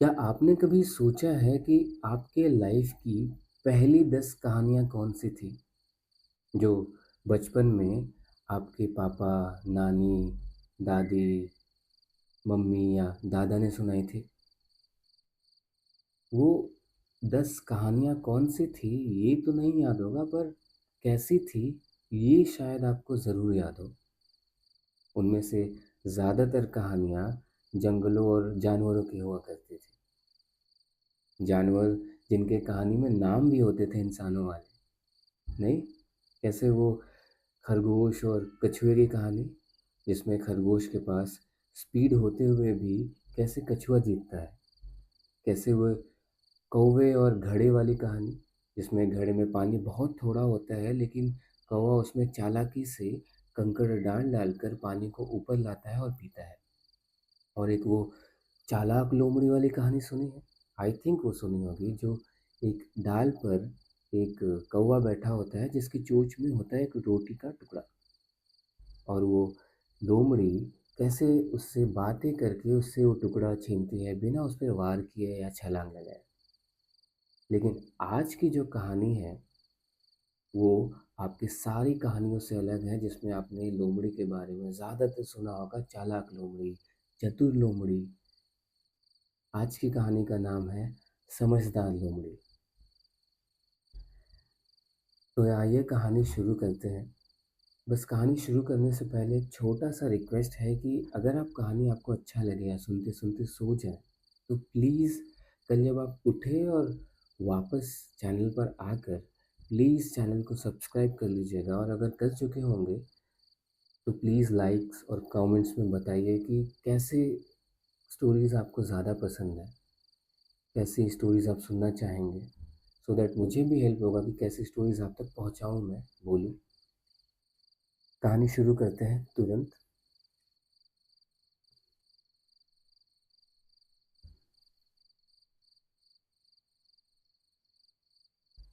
क्या आपने कभी सोचा है कि आपके लाइफ की पहली 10 कहानियाँ कौन-सी थी? जो बचपन में आपके पापा, नानी, दादी, मम्मी या दादा ने सुनाई थी? वो 10 कहानियाँ कौन-सी थी, ये तो नहीं याद होगा पर कैसी थी, ये शायद आपको ज़रूर याद हो। उनमें से ज़्यादातर कहानियाँ जंगलों और जानवरों की हुआ करती थी। जानवर जिनके कहानी में नाम भी होते थे इंसानों वाले, नहीं? कैसे वो खरगोश और कछुए की कहानी, जिसमें खरगोश के पास स्पीड होते हुए भी कैसे कछुआ जीतता है। कैसे वो कौवे और घड़े वाली कहानी, जिसमें घड़े में पानी बहुत थोड़ा होता है लेकिन कौवा उसमें चालाकी से कंकड़ डाल डालकर पानी को ऊपर लाता है और पीता है। और एक वो चालाक लोमड़ी वाली कहानी सुनी है? आई थिंक वो सुनी होगी, जो एक डाल पर एक कौवा बैठा होता है जिसकी चोंच में होता है एक रोटी का टुकड़ा, और वो लोमड़ी कैसे उससे बातें करके उससे वो टुकड़ा छीनती है बिना उस पे वार किए या छलांग लगाए। लेकिन आज की जो कहानी है वो आपकी सारी कहानियों से अलग है, जिसमें आपने लोमड़ी के बारे में ज़्यादातर सुना होगा, चालाक लोमड़ी, चतुर लोमड़ी। आज की कहानी का नाम है समझदार लोमड़ी। तो आइए कहानी शुरू करते हैं। बस कहानी शुरू करने से पहले एक छोटा-सा रिक्वेस्ट है कि अगर आप कहानी आपको अच्छा लगे या सुनते-सुनते सो जाएँ, तो प्लीज़ कल जब आप उठें और वापस चैनल पर आकर प्लीज़ चैनल को सब्सक्राइब कर लीजिएगा, और अगर कर चुके होंगे तो प्लीज़ लाइक्स और कमेंट्स में बताइए कि कैसे स्टोरीज़ आपको ज़्यादा पसंद है, कैसी स्टोरीज़ आप सुनना चाहेंगे, सो दैट मुझे भी हेल्प होगा कि कैसी स्टोरीज़ आप तक पहुँचाऊँ मैं, बोलूँ। कहानी शुरू करते हैं तुरंत।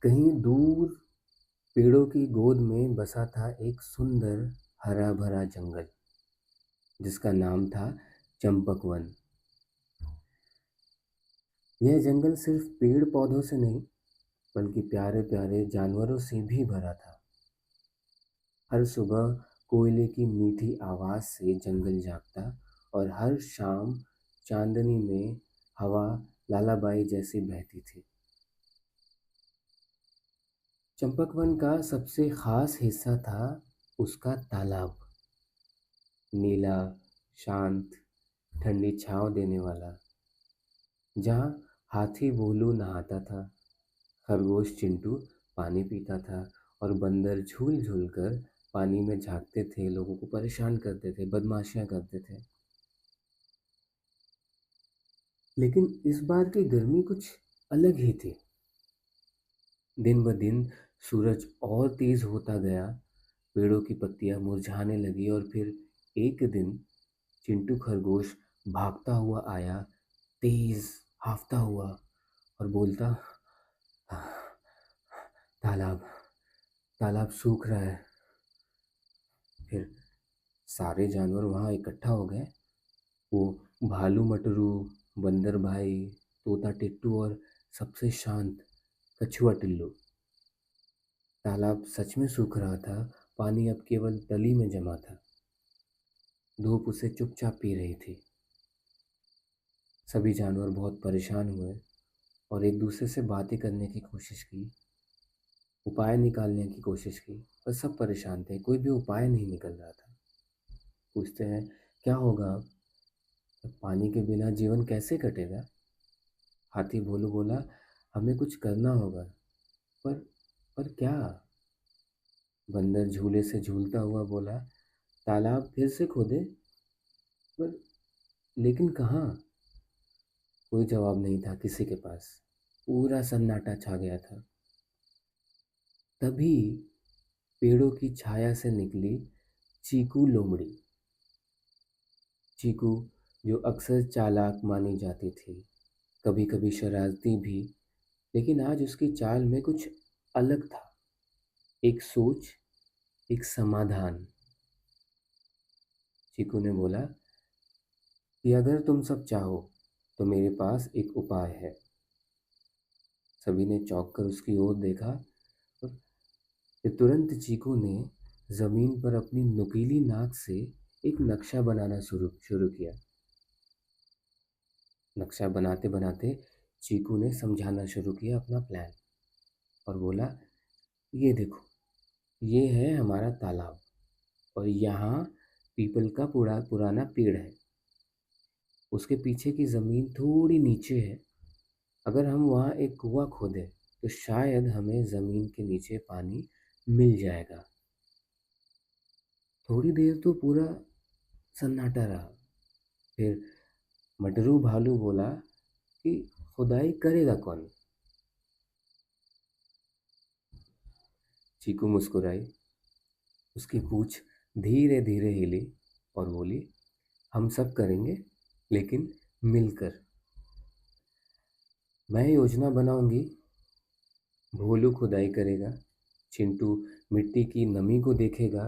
कहीं दूर पेड़ों की गोद में बसा था एक सुंदर हरा भरा जंगल, जिसका नाम था चंपकवन। यह जंगल सिर्फ पेड़ पौधों से नहीं बल्कि प्यारे प्यारे जानवरों से भी भरा था। हर सुबह कोयले की मीठी आवाज से जंगल जागता, और हर शाम चांदनी में हवा लालाबाई जैसी बहती थी। चंपकवन का सबसे खास हिस्सा था उसका तालाब। नीला, शांत, ठंडी छाँव देने वाला, जहाँ हाथी भोलू नहाता था, खरगोश चिंटू पानी पीता था, और बंदर झूल झूल कर पानी में झांकते थे, लोगों को परेशान करते थे, बदमाशियां करते थे। लेकिन इस बार की गर्मी कुछ अलग ही थी। दिन ब दिन सूरज और तेज होता गया, पेड़ों की पत्तियां मुरझाने लगी, और फिर एक दिन चिंटू खरगोश भागता हुआ आया, तेज हांफता हुआ, और बोलता, तालाब तालाब सूख रहा है। फिर सारे जानवर वहाँ इकट्ठा हो गए। वो भालू मटरू, बंदर भाई, तोता टिट्टू और सबसे शांत कछुआ टिल्लू। तालाब सच में सूख रहा था। पानी अब केवल तली में जमा था। धूप उसे चुपचाप पी रही थी। सभी जानवर बहुत परेशान हुए और एक दूसरे से बातें करने की कोशिश की, उपाय निकालने की कोशिश की, पर सब परेशान थे, कोई भी उपाय नहीं निकल रहा था। पूछते हैं, क्या होगा अब? पानी के बिना जीवन कैसे कटेगा? हाथी भोलू बोला, हमें कुछ करना होगा। पर पर क्या? बंदर झूले से झूलता हुआ बोला, तालाब फिर से खोदे। पर लेकिन कहाँ? कोई जवाब नहीं था किसी के पास। पूरा सन्नाटा छा गया था। तभी पेड़ों की छाया से निकली चीकू लोमड़ी। चीकू, जो अक्सर चालाक मानी जाती थी, कभी कभी शरारती भी, लेकिन आज उसकी चाल में कुछ अलग था। एक सोच, एक समाधान। चीकू ने बोला कि अगर तुम सब चाहो तो मेरे पास एक उपाय है। सभी ने चौंक कर उसकी ओर देखा और फिर तुरंत चीकू ने जमीन पर अपनी नुकीली नाक से एक नक्शा बनाना शुरू शुरू किया। नक्शा बनाते बनाते चीकू ने समझाना शुरू किया अपना प्लान और बोला, ये देखो, ये है हमारा तालाब और यहाँ पीपल का पुराना पेड़ है। उसके पीछे की ज़मीन थोड़ी नीचे है। अगर हम वहाँ एक कुआं खोदें तो शायद हमें ज़मीन के नीचे पानी मिल जाएगा। थोड़ी देर तो पूरा सन्नाटा रहा। फिर मटरू भालू बोला कि खुदाई करेगा कौन? चीकू मुस्कुराई। उसकी पूंछ धीरे धीरे हिली और बोली, हम सब करेंगे, लेकिन मिलकर। मैं योजना बनाऊंगी, भोलू खुदाई करेगा, चिंटू मिट्टी की नमी को देखेगा,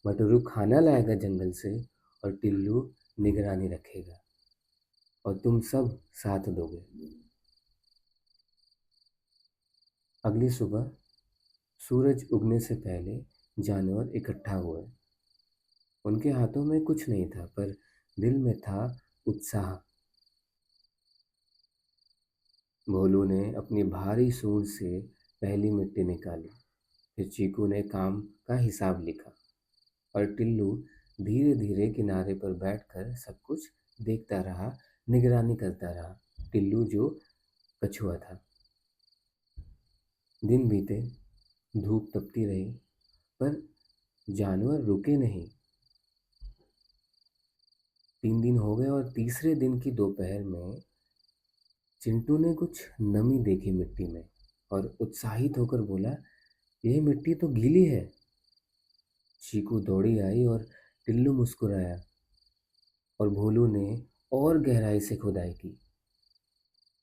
मटरू खाना लाएगा जंगल से और टिल्लू निगरानी रखेगा और तुम सब साथ दोगे। अगली सुबह सूरज उगने से पहले जानवर इकट्ठा हुए। उनके हाथों में कुछ नहीं था, पर दिल में था उत्साह। भोलू ने अपनी भारी सूंड से पहली मिट्टी निकाली। फिर चीकू ने काम का हिसाब लिखा और टिल्लू धीरे धीरे किनारे पर बैठकर सब कुछ देखता रहा, निगरानी करता रहा। टिल्लू जो कछुआ था। दिन बीते, धूप तपती रही, पर जानवर रुके नहीं। 3 दिन हो गए और तीसरे दिन की दोपहर में चिंटू ने कुछ नमी देखी मिट्टी में और उत्साहित होकर बोला, यह मिट्टी तो गीली है। चीकू दौड़ी आई और टिल्लू मुस्कुराया और भोलू ने और गहराई से खुदाई की।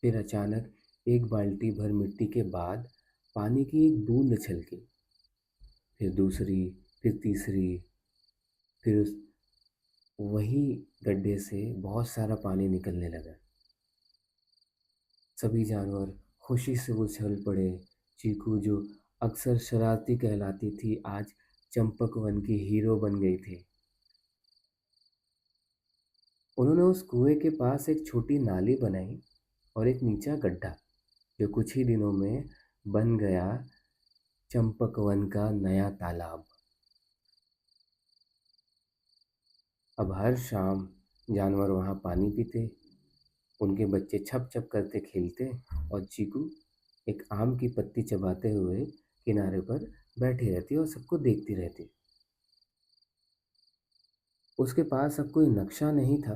फिर अचानक एक बाल्टी भर मिट्टी के बाद पानी की एक बूंद छलकी। फिर दूसरी, फिर तीसरी, फिर उस वही गड्ढे से बहुत सारा पानी निकलने लगा। सभी जानवर खुशी से उछल पड़े। चीकू जो अक्सर शरारती कहलाती थी, आज चंपक वन की हीरो बन गई थी। उन्होंने उस कुएं के पास एक छोटी नाली बनाई और एक नीचा गड्ढा, जो कुछ ही दिनों में बन गया चंपक वन का नया तालाब। अब हर शाम जानवर वहाँ पानी पीते, उनके बच्चे छप छप करते खेलते और चीकू एक आम की पत्ती चबाते हुए किनारे पर बैठी रहती और सबको देखती रहती। उसके पास अब कोई नक्शा नहीं था,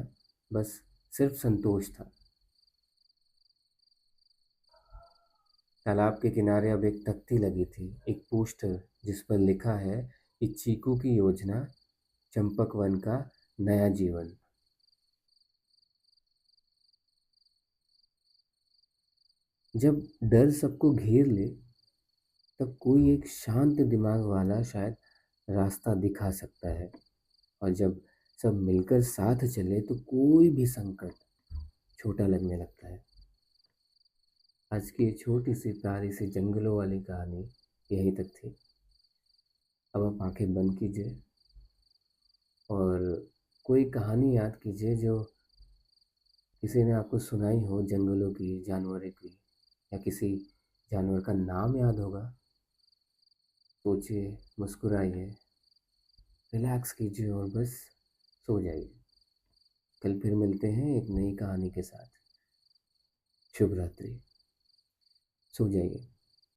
बस सिर्फ संतोष था। तालाब के किनारे अब एक तख्ती लगी थी, एक पोस्टर जिस पर लिखा है कि चीकू की योजना, चंपक वन का नया जीवन। जब डर सबको घेर ले, तब कोई एक शांत दिमाग वाला शायद रास्ता दिखा सकता है। और जब सब मिलकर साथ चले तो कोई भी संकट छोटा लगने लगता है। आज की ये छोटी सी प्यारी सी जंगलों वाली कहानी यहीं तक थी। अब आप आंखें बंद कीजिए और कोई कहानी याद कीजिए जो किसी ने आपको सुनाई हो, जंगलों की, जानवरों की, या किसी जानवर का नाम याद होगा। सोचिए, मुस्कुराइए, रिलैक्स कीजिए और बस सो जाइए। कल फिर मिलते हैं एक नई कहानी के साथ। शुभ रात्रि। सो जाइए।